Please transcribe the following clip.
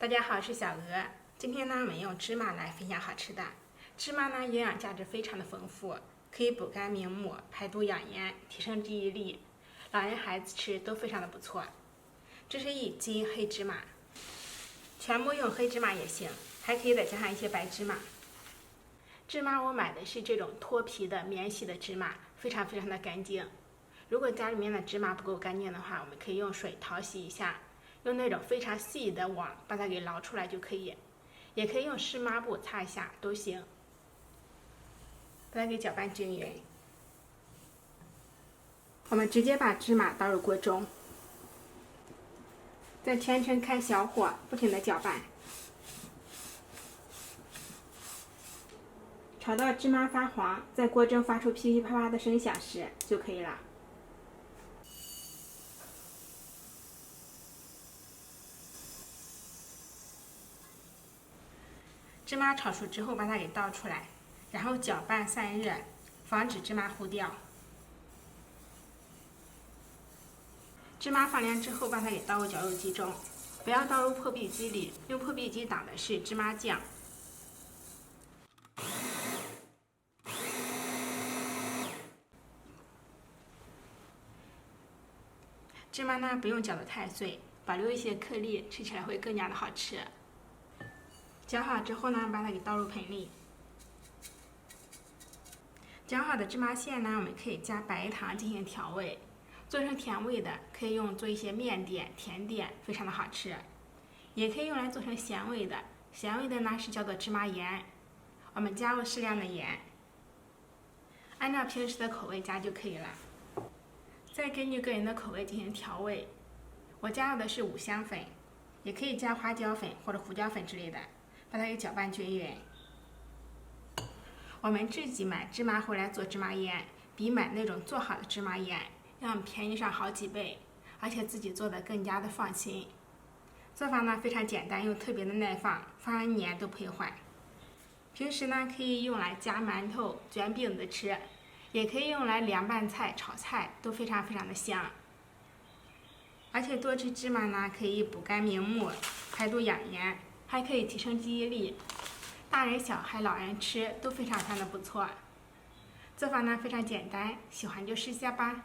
大家好，我是小鹅。今天呢，我们用芝麻来分享好吃的。芝麻呢，营养价值非常的丰富，可以补肝明目、排毒养颜、提升记忆力，老人孩子吃都非常的不错。这是1斤黑芝麻，全部用黑芝麻也行，还可以再加上一些白芝麻。芝麻我买的是这种脱皮的免洗的芝麻，非常的干净。如果家里面的芝麻不够干净的话，我们可以用水淘洗一下。用那种非常细的网把它给捞出来就可以，也可以用湿抹布擦一下都行。把它给搅拌均匀。我们直接把芝麻倒入锅中，再全程开小火，不停的搅拌，炒到芝麻发黄，在锅中发出噼噼啪啪的声响时就可以了。芝麻炒熟之后，把它给倒出来，然后搅拌散热，防止芝麻糊掉。芝麻放凉之后，把它给倒入绞肉机中，不要倒入破壁机里，用破壁机挡的是芝麻酱。芝麻呢，不用搅得太碎，保留一些颗粒，吃起来会更加的好吃。搅好之后呢，把它给倒入盆里。搅好的芝麻馅呢，我们可以加白糖进行调味。做成甜味的，可以做一些面点、甜点，非常的好吃。也可以用来做成咸味的，咸味的呢是叫做芝麻盐。我们加入适量的盐，按照平时的口味加就可以了。再根据个人的口味进行调味。我加入的是五香粉，也可以加花椒粉或者胡椒粉之类的。把它给搅拌均匀。我们自己买芝麻回来做芝麻盐，比买那种做好的芝麻盐要便宜上好几倍，而且自己做的更加的放心。做法呢非常简单，又特别的耐放，放1年都不会坏。平时呢可以用来夹馒头、卷饼子吃，也可以用来凉拌菜、炒菜，都非常的香。而且多吃芝麻呢，可以补肝明目、排毒养颜。还可以提升记忆力，大人小孩老人吃都非常的不错。做法呢非常简单，喜欢就试下吧。